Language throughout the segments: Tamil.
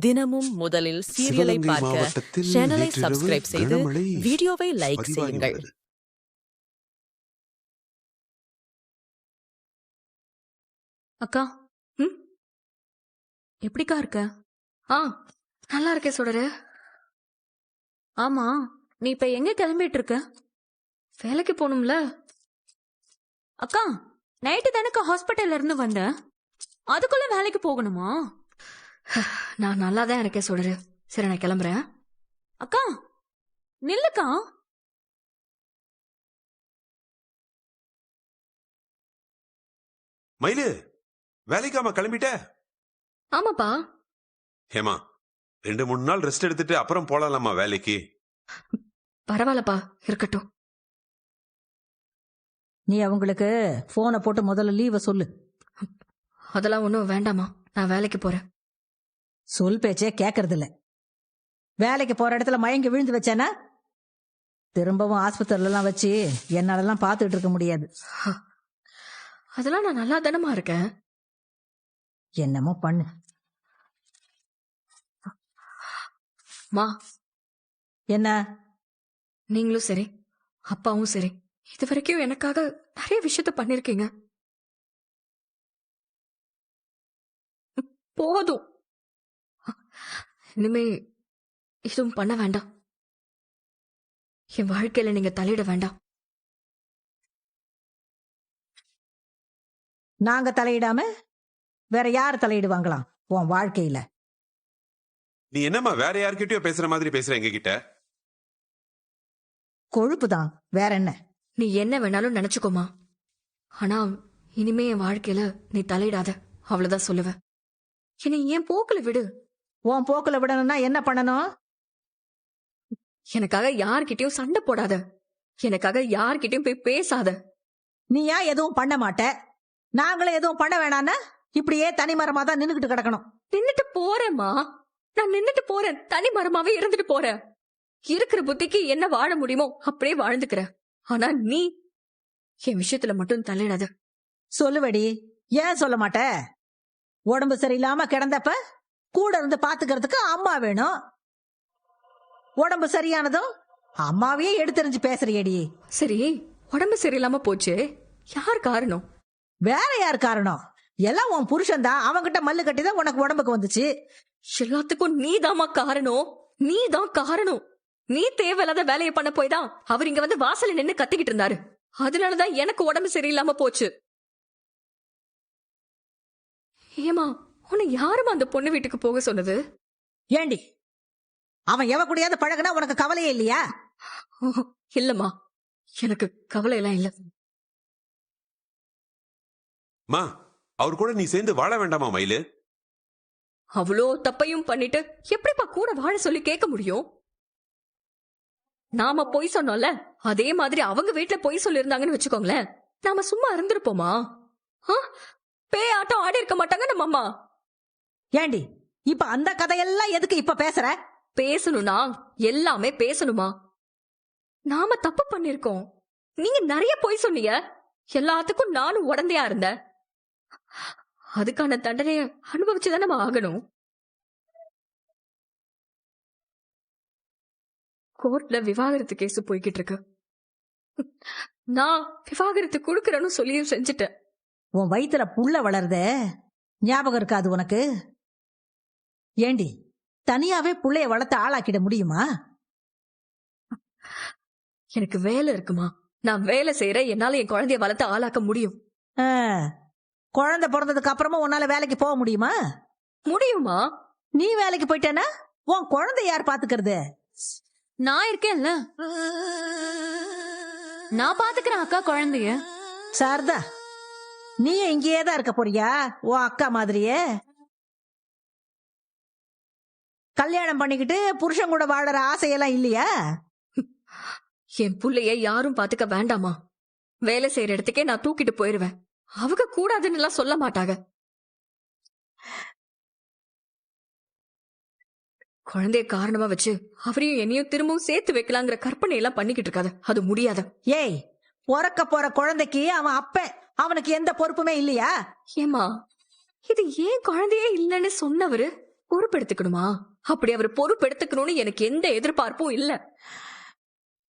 தினமும் முதலில் சீரியலை சிவகங்கை பார்க்க மாவட்டத்தில் சேனலை நேற்றிரவு சப்ஸ்கிரைப் செய்து கனமழை வீடியோவை லைக் பதிவாகி செய்யுங்கள். உள்ளது. அக்கா, எப்படிக்கா இருக்க? நல்லா இருக்கே சுடரு. ஆமா, நீ இப்ப எங்க கிளம்பிட்டு இருக்க? வேலைக்கு போகணும்ல. அக்கா, நைட்டு தானக்கா ஹாஸ்பிட்டல்ல இருந்து வந்த, அதுக்குள்ள வேலைக்கு போகணுமா? நான் நல்லா தான் இருக்கேன் சுடரு. சரி, நான் கிளம்புறேன். அக்கா, நில்லுக்கா. மயிலு, வேலைக்காம கிளம்பிட்ட? ஆமாப்பா. ஹேமா, 2-3 நாள் ரெஸ்ட் எடுத்துட்டு அப்புறம் போலாமா வேலைக்கு? பரவாயில்லப்பா, இருக்கட்டும். நீ அவங்களுக்கு போனை போட்டு முதல்ல லீவை சொல்லு. அதெல்லாம் ஒன்றும் வேண்டாமா, நான் வேலைக்கு போறேன். சொல் பேச்சே கேட்கறது இல்ல. வேலைக்கு போற இடத்துல மயங்கி விழுந்து வச்சேனா திரும்பவும் ஆஸ்பத்திரில எல்லாம் வச்சு என்னாலெல்லாம் பார்த்துட்டு இருக்க முடியாது. அதெல்லாம் நான் நல்லா தானமா இருக்கேன். என்னமோ பண்ணு. மா, என்ன? நீங்களும் சரி, அப்பாவும் சரி, இது வரைக்கும் எனக்காக நிறைய விஷயத்த பண்ணிருக்கீங்க. போதும், இனிமே எதுவும் பண்ண வேண்டாம். என் வாழ்க்கையில நீங்க தலையிட வேண்டாம். நாங்க தலையிடாம வேற யார் தலையிடுவாங்களாம் உன் வாழ்க்கையில? நீ என்னம்மா வேற யார்கிட்டயோ பேசுற மாதிரி பேசுற எங்க கிட்ட? கொழுப்பு தான், வேற என்ன? நீ என்ன வேணாலும் நினைச்சுக்கோமா, ஆனா இனிமே என் வாழ்க்கையில நீ தலையிடாத, அவ்வளவுதான் சொல்லுவேன். என்னை என் போக்குல விடு. உன் போக்குல விடணும்னா என்ன பண்ணணும்? எனக்காக யார்கிட்டயும் சண்டை போடாத, எனக்காக யார்கிட்டயும் போய் பேசாத. நீ ஏன் எதுவும் பண்ண மாட்ட? நாங்களும் எதுவும் பண்ண வேணான்னா இப்படியே தனிமரமா தான் நின்னுகிட்டு கிடக்கணும். நின்னுட்டு போறேம்மா, நான் நின்னுட்டு போறேன், தனி மரமாவே இருந்துட்டு போறேன். இருக்கிற புத்திக்கு என்ன வாழ முடியுமோ அப்படியே வாழ்ந்துக்கிற. ஆனா நீ என் விஷயத்துல மட்டும் தலையிடாத. சொல்லுவடி, ஏன் சொல்ல மாட்ட? உடம்பு சரியில்லாம கிடந்தப்ப கூட இருந்து பாத்துக்கிறதுக்கு அம்மா வேணும். உடம்பு சரியானதும் அம்மாவையே எடுத்தெறிஞ்சு பேசுறியடி. சரி, உடம்பு சரியில்லாம போச்சு, யார் காரணம்? வேற யார் காரணம்? எல்லாம் உன் புருஷன் தான். அவன்கிட்ட மல்லு கட்டிதான் உனக்கு உடம்புக்கு வந்துச்சு. எல்லாத்துக்கும் நீதாம்மா காரணம், நீதான் காரணம். நீ தேவையில்லாத வேலையை பண்ண போய் தான் அவர் இங்க வந்து வாசல்ல நின்னு கத்திக்கிட்டு இருந்தாரு. அதனாலதான் எனக்கு உடம்பு சரியில்லாம போச்சு. ஏமா, உன்னை யாருமா அந்த பொண்ணு வீட்டுக்கு போக சொன்னது? ஏண்டி, அவன் எவ கூடயாவது பழகுனா உனக்கு கவலையே இல்லையா? இல்லம்மா, எனக்கு கவலை எல்லாம் இல்ல. மா, அவர் கூட நீ சேர்ந்து வாழ வேண்டாமா மயிலு? அவ்வளோ தப்பையும் பண்ணிட்டு எப்படிப்பா கூட வாழ சொல்லி கேட்க முடியும்? நாம பொய் சொன்னோம்ல, அதே மாதிரி அவங்க வீட்டுல பொய் சொல்லி இருந்தாங்கன்னு வச்சுக்கோங்களேன், நாம சும்மா இருந்திருப்போமா? பேய் ஆட்டம் ஆடி இருக்க மாட்டாங்க நம்ம அம்மா. ஏண்டி, இப்ப அந்த கதையெல்லாம் எதுக்கு இப்ப பேசுற? பேசணும்னா எல்லாமே பேசணுமா? நாம தப்பு பண்ணிருக்கோம். நீங்க நிறைய பொய் சொன்னீங்க, எல்லாத்துக்கும் நானும் உடந்தையா இருந்தேன். அதுக்கான தண்டனைய அனுபவிச்சுதான் நம்ம ஆகணும். கோர்ட்ல விவாகரத்து கேஸ் போய்கிட்டு இருக்கு. நான் விவாகரத்து கொடுக்கறேன்னு சொல்லியும் செஞ்சுட்டேன். உன் வயித்துல புள்ள வளருதே, ஞாபகம் இருக்காது உனக்கு? ஏண்டி, தனியாவே புள்ளைய வளர்த்து ஆளாக்கிட முடியுமா? எனக்கு வேலை இருக்குமா, நான் வேலை செய்யறேன், என்னால என் குழந்தைய வளர்த்து ஆளாக்க முடியும். குழந்தை பிறந்ததுக்கு அப்புறமா உன்னால வேலைக்கு போக முடியுமா? முடியுமா? நீ வேலைக்கு போயிட்டேன்னா உன் குழந்தை யார் பாத்துக்கிறது? நான் இருக்கேன்ல, நான் பாத்துக்கிறேன் அக்கா குழந்தைய. சாரதா, நீ இங்கேயே தான் இருக்க போறியா உன் அக்கா மாதிரியே? கல்யாணம் பண்ணிக்கிட்டு புருஷன் கூட வாழற ஆசையெல்லாம் இல்லையா? என் புள்ளைய யாரும் பாத்துக்க வேண்டாமா? வேலை செய்யற இடத்துக்கே நான் தூக்கிட்டு போயிருவேன். அவங்க கூடாதுன்னு எல்லாம் சொல்ல மாட்டாங்க. குழந்தைய காரணமா வச்சு அவரையும் என்னையும் திரும்பவும் சேர்த்து வைக்கலாங்கிற கற்பனை எல்லாம் பண்ணிக்கிட்டு இருக்காது, அது முடியாத. ஏய், பிறக்க போற குழந்தைக்கு அவன் அப்பன், அவனுக்கு எந்த பொறுப்புமே இல்லையா? ஏமா, இது ஏன் குழந்தையே இல்லைன்னு சொன்னவரு பொறுப்பெடுத்துக்கணுமா? அப்படி அவர் பொறுப்பெடுத்துக்கணும்னு எனக்கு எந்த எதிர்பார்ப்பும் இல்ல.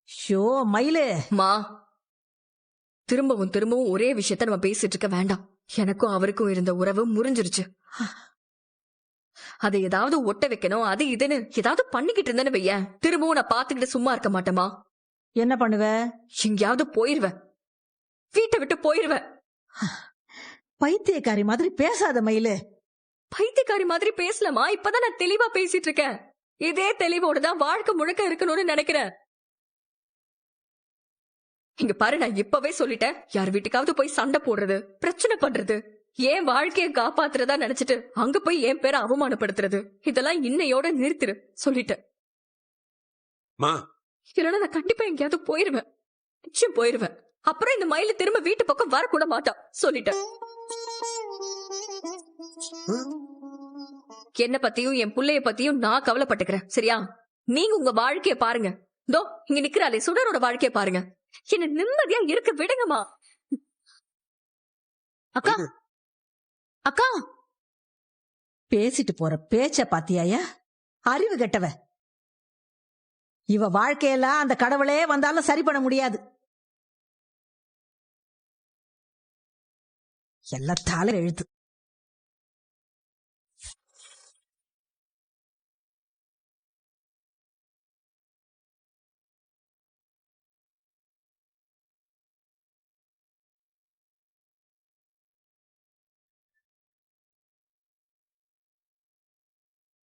ஷோ மயிலு, மா, திரும்பவும் திரும்பவும் ஒரே விஷயத்த நம்ம பேசிட்டு இருக்க வேண்டாம். எனக்கும் அவருக்கும் இருந்த உறவு முறிஞ்சிருச்சு. அதை ஏதாவது ஒட்ட வைக்கணும், அது இதுன்னு ஏதாவது பண்ணிக்கிட்டு இருந்தேன்னு வையேன், திரும்பவும் நான் பாத்துக்கிட்டு சும்மா இருக்க மாட்டேமா. என்ன பண்ணுவ? எங்கேயாவது போயிருவேன், வீட்டை விட்டு போயிருவேன். பைத்தியக்காரி மாதிரி பேசாத மயிலு. பைத்தியக்காரி மாதிரி பேசலாமா? இப்பதான் நான் தெளிவா பேசிட்டு இருக்கேன். இதே தெளிவோட தான் வாழ்க்கை முழுக்க இருக்கணும்னு நினைக்கிறேன். இங்க பாரு, நான் இப்பவே சொல்லிட்டேன், யார் வீட்டுக்காவது போய் சண்டை போடுறது, பிரச்சனை பண்றது, ஏன் வாழ்க்கையை காப்பாத்துறதா நினைச்சிட்டு அங்க போய் என் பேரை அவமானப்படுத்துறது, இதெல்லாம் இன்னையோட நிறுத்திரு சொல்லிட்டேன். மா, இல்லைன்னா நான் கண்டிப்பா எங்கேயாவது போயிருவேன், நிச்சயம் போயிருவேன். அப்புறம் இந்த மயில திரும்ப வீட்டு பக்கம் வரக்கூட மாட்டா சொல்லிட்டேன். என்ன பத்தியும் என் புள்ளைய பத்தியும் நான் கவலைப்பட்டுக்கிறேன், சரியா? நீங்க உங்க வாழ்க்கைய பாருங்க. தோ இங்க நிக்கிறாளே சுடரோட வாழ்க்கைய பாருங்க. என்ன நிம்மதியா இருக்க விடுங்கம்மா. அக்கா அக்கா, பேசிட்டு போற பேச்ச பாத்தியாயா? அறிவு கெட்டவ. இவ வாழ்க்கையெல்லாம் அந்த கடவுளே வந்தாலும் சரி பண்ண முடியாது. எல்லாம் தலை எழுத்து.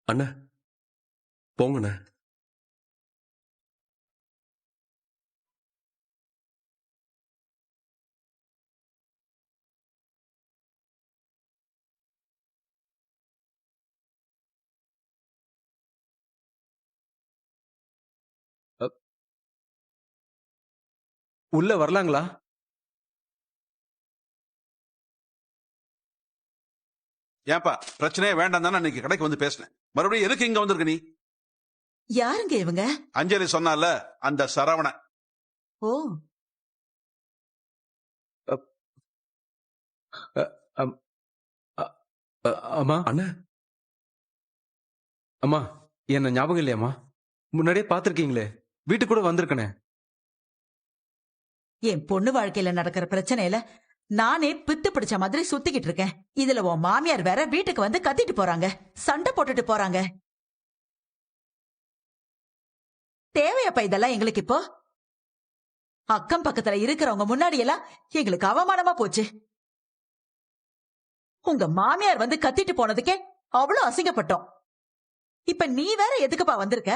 அண்ணா போங்கண்ணா. உள்ள வரலாங்களா? ஏன்பா பிரச்சனையே வேண்டாம் தானே அன்னைக்கு கடைக்கு வந்து பேசினேன். மறுபடியும் எதுக்கு இங்க வந்திருக்க நீ? யாருங்க இவங்க? அஞ்சலி சொன்னால அந்த சரவணன். ஓ, அம்மா. அண்ணா, அம்மா என்ன ஞாபகம் இல்லையாம்மா? முன்னாடியே பாத்திருக்கீங்களே, வீட்டுக்கு கூட வந்திருக்கனே. என் பொண்ணு வாழ்க்கையில நடக்கிற பிரச்சனையில நானே பித்து பிடிச்ச மாதிரி சுத்திக்கிட்டு இருக்கேன். இதுல உன் மாமியார் வேற வீட்டுக்கு வந்து கத்திட்டு போறாங்க, சண்டை போட்டுட்டு போறாங்க. தேவையப்பா இதெல்லாம் எங்களுக்கு இப்போ? அக்கம் பக்கத்துல இருக்கிறவங்க முன்னாடி எல்லாம் எங்களுக்கு அவமானமா போச்சு. உங்க மாமியார் வந்து கத்திட்டு போனதுக்கே அவ்வளவு அசிங்கப்பட்டோம். இப்ப நீ வேற எதுக்குப்பா வந்திருக்க?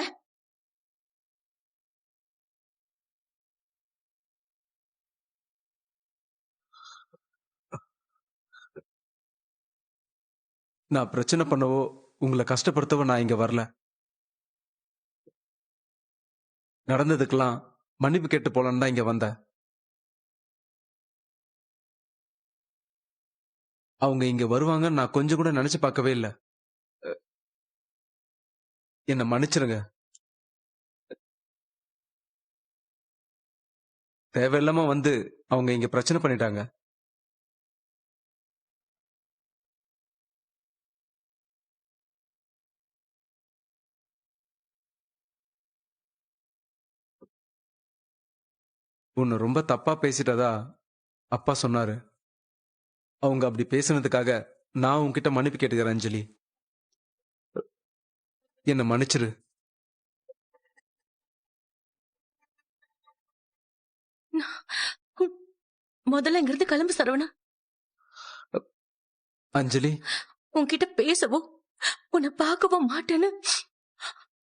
நான் பிரச்சனை பண்ணவோ உங்களை கஷ்டப்படுத்தவோ நான் இங்க வரல. நடந்ததுக்கெல்லாம் மன்னிப்பு கேட்டு போலான்னு தான் இங்க வந்தேன். அவங்க இங்க வருவாங்கன்னு நான் கொஞ்சம் கூட நினைச்சு பார்க்கவே இல்லை. என்ன மன்னிச்சிருங்க. தேவையில்லாம வந்து அவங்க இங்க பிரச்சனை பண்ணிட்டாங்க. உன்னை ரொம்ப தப்பா பேசிட்டதா அப்பா சொன்னாரு. அவங்க அப்படி பேசினதுக்காக நான் உன்கிட்ட மன்னிப்பு கேட்டுக்கிறேன் அஞ்சலி. என்ன மன்னிச்சிரு. முதல்ல இங்கிருந்து கிளம்பு சரவணா. அஞ்சலி, உன்கிட்ட பேசவும் உன்னை பார்க்கவும் மாட்டேன்னு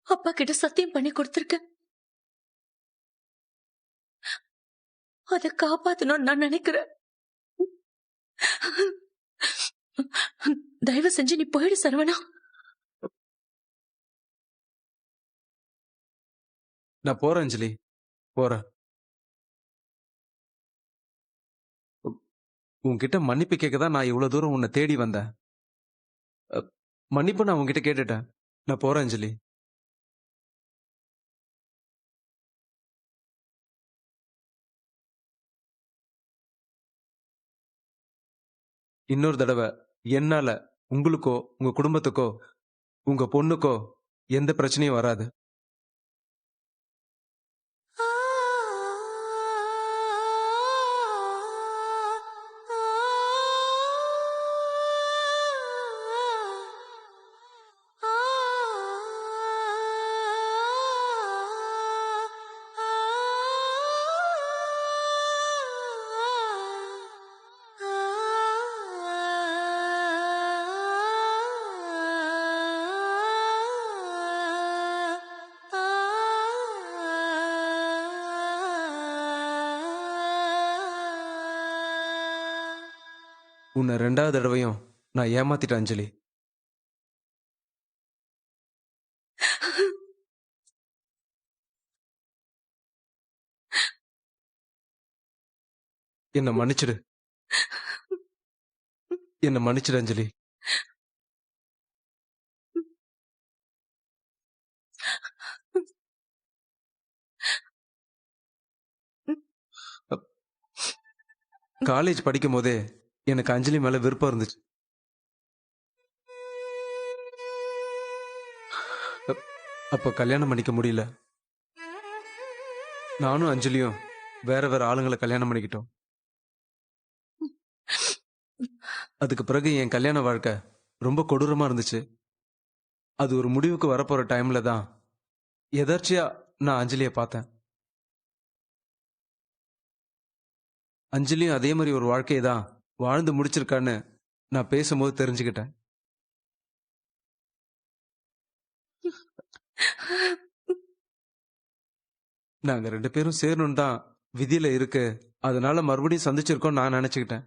அப்பா கிட்ட சத்தியம் பண்ணி கொடுத்திருக்க. அதை காப்பாத்தணும்னு நான் நினைக்கிறேன். தயவு செஞ்சு நீ போயிடு சரவணா. நான் போறேன் அஞ்சலி, போறேன். உன்கிட்ட மன்னிப்பு கேட்கதான் நான் இவ்வளவு தூரம் உன்னை தேடி வந்தேன். மன்னிப்பு நான் உன்கிட்ட கேட்டுட்டேன். நான் போறேன் அஞ்சலி. இன்னொரு தடவை என்னால உங்களுக்கோ உங்க குடும்பத்துக்கோ உங்க பொண்ணுக்கோ எந்த பிரச்சனையும் வராது. உன்னை 2வது தடவையும் நான் ஏமாத்திட்டேன் அஞ்சலி. என்ன மன்னிச்சிடு. என்ன மன்னிச்சிடு அஞ்சலி. காலேஜ் படிக்கும் போதே எனக்கு அஞ்சலி மேல விருப்பம் இருந்துச்சு. அப்ப கல்யாணம் பண்ணிக்க முடியல. நானும் அஞ்சலியும் வேற வேற ஆளுங்களை கல்யாணம் பண்ணிக்கிட்டோம். அதுக்கு பிறகு என் கல்யாண வாழ்க்கை ரொம்ப கொடூரமா இருந்துச்சு. அது ஒரு முடிவுக்கு வரப்போற டைம்ல தான் எதர்ச்சியா நான் அஞ்சலியை பார்த்தேன். அஞ்சலியும் அதே மாதிரி ஒரு வாழ்க்கையை தான் வாழ்ந்து முடிச்சிருக்கான்னு நான் பேசும்போது தெரிஞ்சுக்கிட்டேன். நாங்க 2 பேரும் சேரணும் தான் விதியில இருக்கு. அதனால மறுபடியும் சந்திச்சிருக்கோம் நான் நினைச்சுக்கிட்டேன்.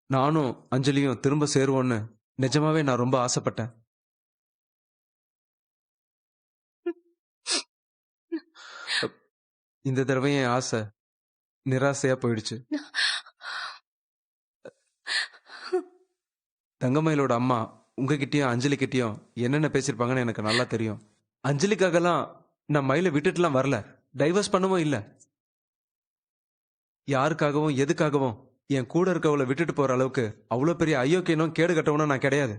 நானும் அஞ்சலியும் திரும்ப சேருவோன்னு நிஜமாவே நான் ரொம்ப ஆசைப்பட்டேன். இந்த தடவை என் ஆசை நிராசையா போயிடுச்சு. தங்கமயிலோட அம்மா உங்ககிட்டயும் அஞ்சலி கிட்டயும் என்னென்ன பேசிருப்பாங்கன்னு எனக்கு நல்லா தெரியும். அஞ்சலிக்காகலாம் நான் மயில விட்டுட்டுலாம் வரல, டைவர்ஸ் பண்ணவும் இல்ல. யாருக்காகவும் எதுக்காகவும் என் கூட இருக்கவளை விட்டுட்டு போற அளவுக்கு அவ்வளவு பெரிய அயோக்கியனும் கேடு கட்டவனும் நான் கிடையாது.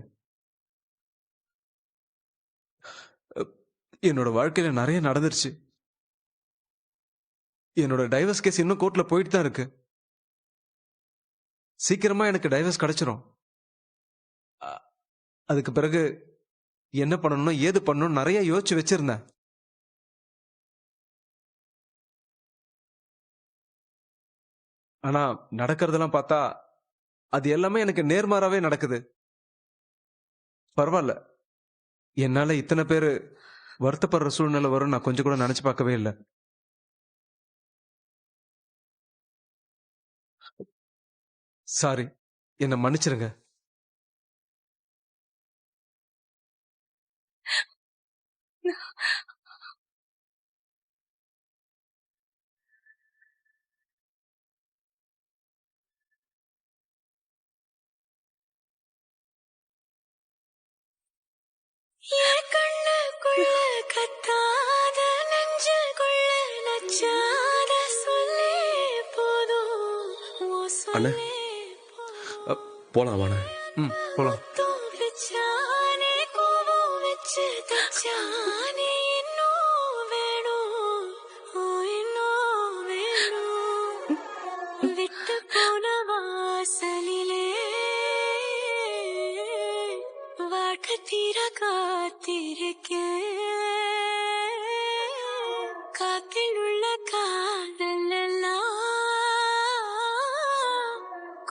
என்னோட வாழ்க்கையில நிறைய நடந்துருச்சு. என்னோட டைவர்ஸ் கேஸ் இன்னும் கோர்ட்ல போயிட்டு தான் இருக்கு. சீக்கிரமா எனக்கு டைவர்ஸ் கிடைச்சிரும். அதுக்கு பிறகு என்ன பண்ணணும் ஏது பண்ணணும் நிறைய யோசிச்சு வச்சிருந்தேன். ஆனா நடக்கிறதெல்லாம் பார்த்தா அது எல்லாமே எனக்கு நேர்மாறாவே நடக்குது. பரவாயில்ல, என்னால இத்தனை பேரு வருத்தப்படுற சூழ்நிலை வரும் நான் கொஞ்சம் கூட நினைச்சு பார்க்கவே இல்லை. சாரி, என்ன மன்னிச்சிருங்க. அண்ணே போலாம் வாண்ணே. போலாம். காத்தில் உள்ள காதல் எல்லாம்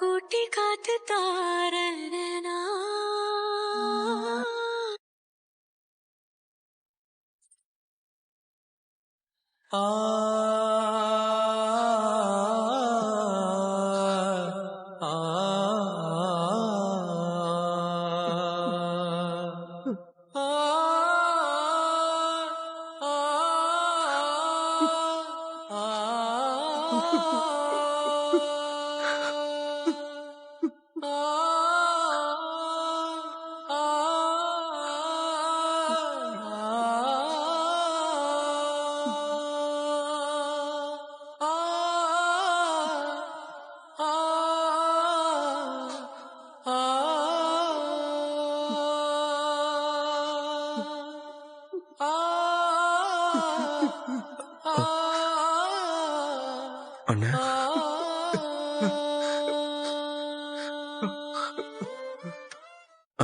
கூட்டி காத்து தாரனா.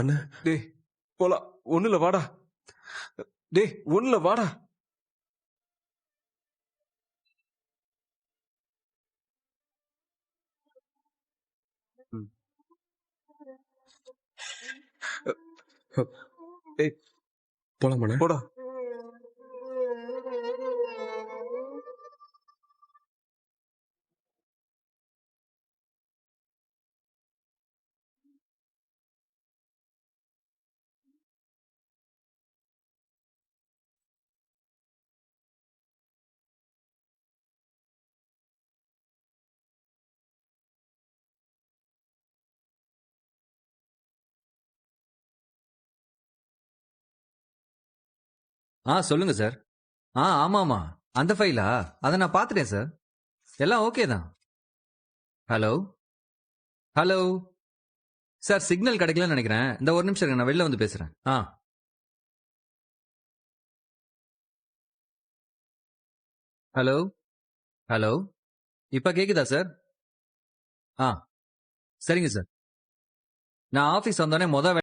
அண்ணா டேய் போலாம், ஒண்ணுல வாடா. டேய் ஒண்ணுல வாடா. டேய் போலாமாண்ணா? போடா. சொல்லுங்க சார். ஆமாமா, அந்த ஃபைலா? அதை நான் பார்த்துட்டேன் சார். எல்லாம் ஓகே தான். ஹலோ ஹலோ சார், சிக்னல் கிடைக்கலன்னு நினைக்கிறேன். இந்த ஒரு நிமிஷம் இருங்க, நான் வெளில வந்து பேசுறேன். ஹலோ ஹலோ இப்ப கேக்குதா சார்? சரிங்க சார். நான் ஆபீஸ் வந்தோடனே